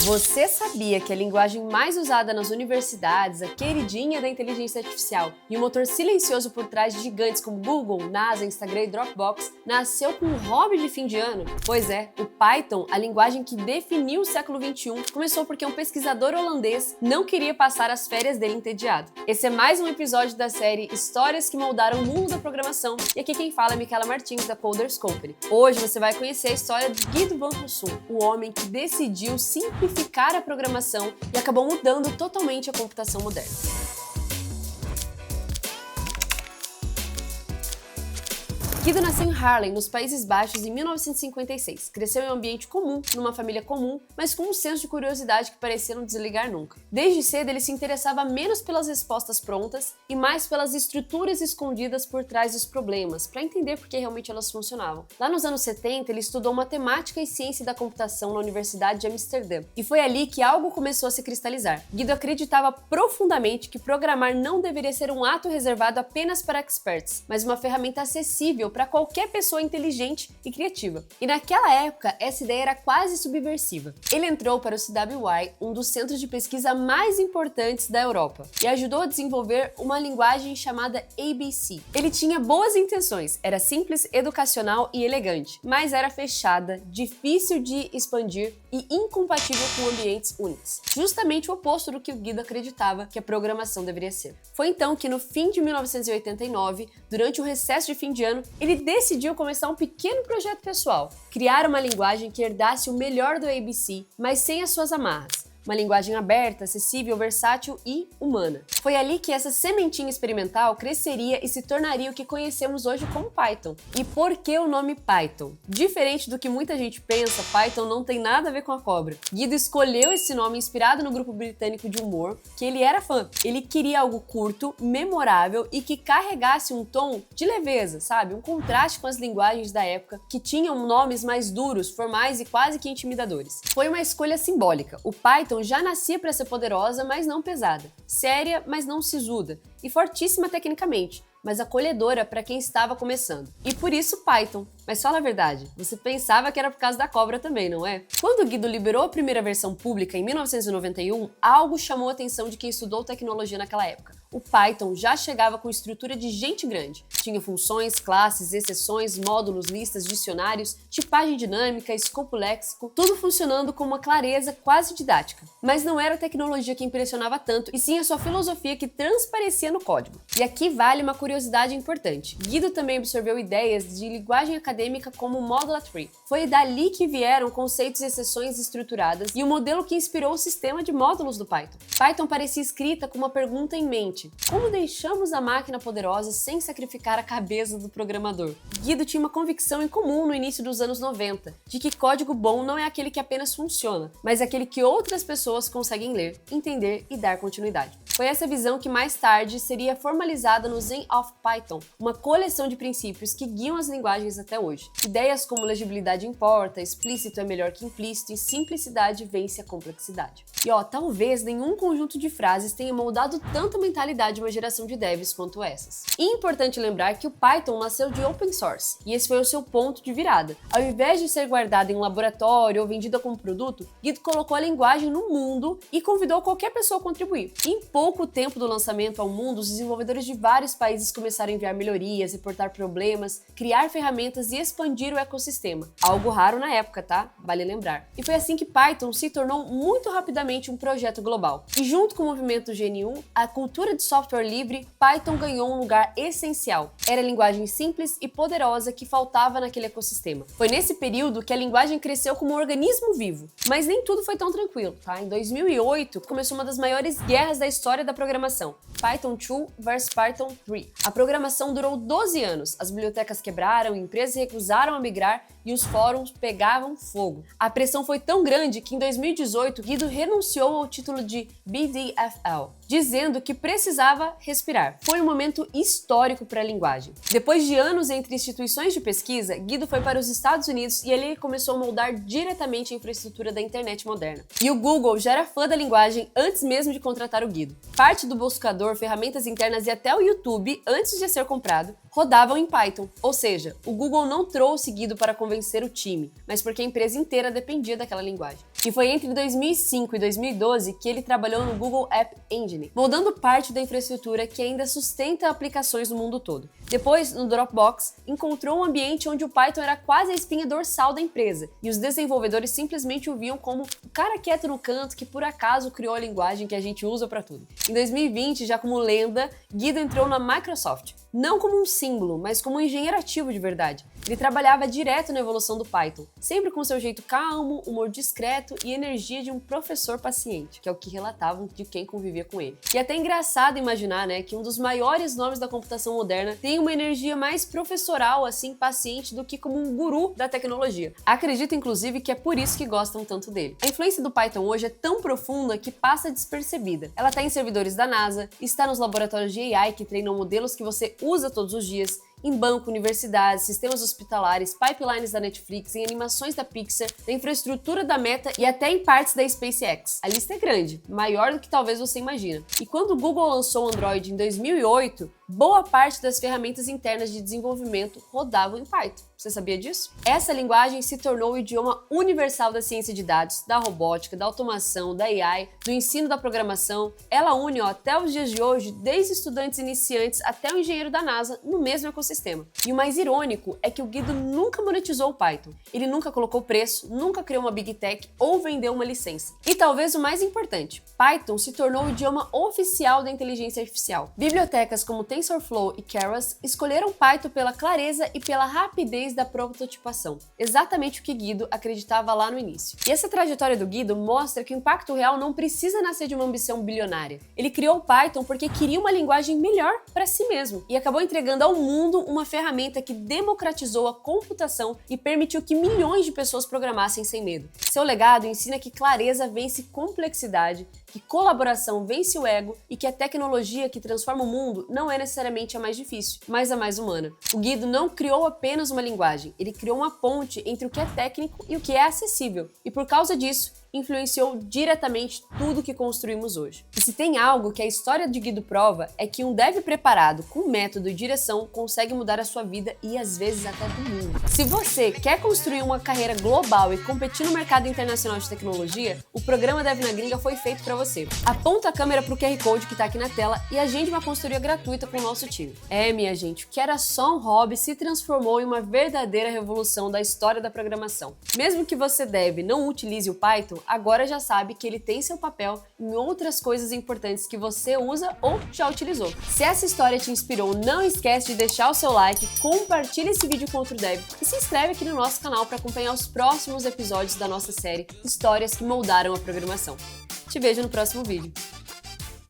Você sabia que a linguagem mais usada nas universidades, a queridinha da inteligência artificial e o motor silencioso por trás de gigantes como Google, NASA, Instagram e Dropbox, nasceu com um hobby de fim de ano? Pois é, o Python, a linguagem que definiu o século XXI, começou porque um pesquisador holandês não queria passar as férias dele entediado. Esse é mais um episódio da série Histórias que moldaram o mundo da programação, e aqui quem fala é Micaela Martins, da Coders Company. Hoje você vai conhecer a história de Guido van Rossum, o homem que decidiu simplificar a programação e acabou mudando totalmente a computação moderna. Guido nasceu em Haarlem, nos Países Baixos, em 1956. Cresceu em um ambiente comum, numa família comum, mas com um senso de curiosidade que parecia não desligar nunca. Desde cedo, ele se interessava menos pelas respostas prontas e mais pelas estruturas escondidas por trás dos problemas, para entender por que realmente elas funcionavam. Lá nos anos 70, ele estudou matemática e ciência da computação na Universidade de Amsterdã, e foi ali que algo começou a se cristalizar. Guido acreditava profundamente que programar não deveria ser um ato reservado apenas para experts, mas uma ferramenta acessível para qualquer pessoa inteligente e criativa. E naquela época, essa ideia era quase subversiva. Ele entrou para o CWI, um dos centros de pesquisa mais importantes da Europa, e ajudou a desenvolver uma linguagem chamada ABC. Ele tinha boas intenções, era simples, educacional e elegante, mas era fechada, difícil de expandir e incompatível com ambientes Unix. Justamente o oposto do que o Guido acreditava que a programação deveria ser. Foi então que, no fim de 1989, durante o recesso de fim de ano, ele decidiu começar um pequeno projeto pessoal, criar uma linguagem que herdasse o melhor do ABC, mas sem as suas amarras. Uma linguagem aberta, acessível, versátil e humana. Foi ali que essa sementinha experimental cresceria e se tornaria o que conhecemos hoje como Python. E por que o nome Python? Diferente do que muita gente pensa, Python não tem nada a ver com a cobra. Guido escolheu esse nome inspirado no grupo britânico de humor, que ele era fã. Ele queria algo curto, memorável e que carregasse um tom de leveza, sabe? Um contraste com as linguagens da época, que tinham nomes mais duros, formais e quase que intimidadores. Foi uma escolha simbólica. O Python já nascia para ser poderosa, mas não pesada, séria, mas não sisuda, e fortíssima tecnicamente, mas acolhedora para quem estava começando. E por isso Python. Mas fala a verdade, você pensava que era por causa da cobra também, não é? Quando Guido liberou a primeira versão pública em 1991, algo chamou a atenção de quem estudou tecnologia naquela época. O Python já chegava com estrutura de gente grande. Tinha funções, classes, exceções, módulos, listas, dicionários, tipagem dinâmica, escopo léxico, tudo funcionando com uma clareza quase didática. Mas não era a tecnologia que impressionava tanto, e sim a sua filosofia que transparecia no código. E aqui vale uma curiosidade importante. Guido também absorveu ideias de linguagem acadêmica como o Modular Tree. Foi dali que vieram conceitos e exceções estruturadas e o modelo que inspirou o sistema de módulos do Python. Python parecia escrita com uma pergunta em mente: como deixamos a máquina poderosa sem sacrificar a cabeça do programador? Guido tinha uma convicção em comum no início dos anos 90, de que código bom não é aquele que apenas funciona, mas aquele que outras pessoas conseguem ler, entender e dar continuidade. Foi essa visão que mais tarde seria formalizada no Zen of Python, uma coleção de princípios que guiam as linguagens até hoje. Ideias como legibilidade importa, explícito é melhor que implícito e simplicidade vence a complexidade. E talvez nenhum conjunto de frases tenha moldado tanto a mentalidade de uma geração de devs quanto essas. E é importante lembrar que o Python nasceu de open source, e esse foi o seu ponto de virada. Ao invés de ser guardado em um laboratório ou vendida como produto, Guido colocou a linguagem no mundo e convidou qualquer pessoa a contribuir. Em pouco tempo do lançamento ao mundo, os desenvolvedores de vários países começaram a enviar melhorias, reportar problemas, criar ferramentas e expandir o ecossistema. Algo raro na época, tá? Vale lembrar. E foi assim que Python se tornou muito rapidamente um projeto global. E junto com o movimento GNU, a cultura de software livre, Python ganhou um lugar essencial. Era a linguagem simples e poderosa que faltava naquele ecossistema. Foi nesse período que a linguagem cresceu como um organismo vivo. Mas nem tudo foi tão tranquilo, tá? Em 2008, começou uma das maiores guerras da história da programação, Python 2 versus Python 3. A programação durou 12 anos, as bibliotecas quebraram, empresas recusaram a migrar e os fóruns pegavam fogo. A pressão foi tão grande que em 2018 Guido renunciou ao título de BDFL, dizendo que precisava respirar. Foi um momento histórico para a linguagem. Depois de anos entre instituições de pesquisa, Guido foi para os Estados Unidos e ele começou a moldar diretamente a infraestrutura da internet moderna. E o Google já era fã da linguagem antes mesmo de contratar o Guido. Parte do buscador, ferramentas internas e até o YouTube, antes de ser comprado, rodavam em Python. Ou seja, o Google não trouxe Guido para convencer o time, mas porque a empresa inteira dependia daquela linguagem. E foi entre 2005 e 2012 que ele trabalhou no Google App Engine, moldando parte da infraestrutura que ainda sustenta aplicações no mundo todo. Depois, no Dropbox, encontrou um ambiente onde o Python era quase a espinha dorsal da empresa, e os desenvolvedores simplesmente o viam como o cara quieto no canto que por acaso criou a linguagem que a gente usa para tudo. Em 2020, já como lenda, Guido entrou na Microsoft, não como um símbolo, mas como um engenheiro ativo de verdade. Ele trabalhava direto na evolução do Python, sempre com seu jeito calmo, humor discreto e energia de um professor paciente, que é o que relatavam de quem convivia com ele. E é até engraçado imaginar, né, que um dos maiores nomes da computação moderna tem uma energia mais professoral, assim, paciente, do que como um guru da tecnologia. Acredito, inclusive, que é por isso que gostam tanto dele. A influência do Python hoje é tão profunda que passa despercebida. Ela está em servidores da NASA, está nos laboratórios de AI que treinam modelos que você usa todos os dias, em banco, universidades, sistemas hospitalares, pipelines da Netflix, em animações da Pixar, na infraestrutura da Meta e até em partes da SpaceX. A lista é grande, maior do que talvez você imagina. E quando o Google lançou o Android em 2008, boa parte das ferramentas internas de desenvolvimento rodavam em Python. Você sabia disso? Essa linguagem se tornou o idioma universal da ciência de dados, da robótica, da automação, da AI, do ensino da programação. Ela une até os dias de hoje, desde estudantes iniciantes até o engenheiro da NASA, no mesmo ecossistema. E o mais irônico é que o Guido nunca monetizou o Python. Ele nunca colocou preço, nunca criou uma Big Tech ou vendeu uma licença. E talvez o mais importante, Python se tornou o idioma oficial da inteligência artificial. Bibliotecas como TensorFlow e Keras escolheram Python pela clareza e pela rapidez da prototipação, exatamente o que Guido acreditava lá no início. E essa trajetória do Guido mostra que o impacto real não precisa nascer de uma ambição bilionária. Ele criou o Python porque queria uma linguagem melhor para si mesmo e acabou entregando ao mundo uma ferramenta que democratizou a computação e permitiu que milhões de pessoas programassem sem medo. Seu legado ensina que clareza vence complexidade, que colaboração vence o ego e que a tecnologia que transforma o mundo não é necessariamente a mais difícil, mas a mais humana. O Guido não criou apenas uma linguagem, ele criou uma ponte entre o que é técnico e o que é acessível. E por causa disso, influenciou diretamente tudo que construímos hoje. E se tem algo que a história de Guido prova, é que um dev preparado, com método e direção, consegue mudar a sua vida e às vezes até do mundo. Se você quer construir uma carreira global e competir no mercado internacional de tecnologia, o programa Dev na Gringa foi feito para você. Aponta a câmera pro QR Code que tá aqui na tela e agende uma consultoria gratuita com o nosso time. Minha gente, o que era só um hobby se transformou em uma verdadeira revolução da história da programação. Mesmo que você dev não utilize o Python, agora já sabe que ele tem seu papel em outras coisas importantes que você usa ou já utilizou. Se essa história te inspirou, não esquece de deixar o seu like, compartilha esse vídeo com outro dev e se inscreve aqui no nosso canal para acompanhar os próximos episódios da nossa série Histórias que Moldaram a Programação. Te vejo no próximo vídeo.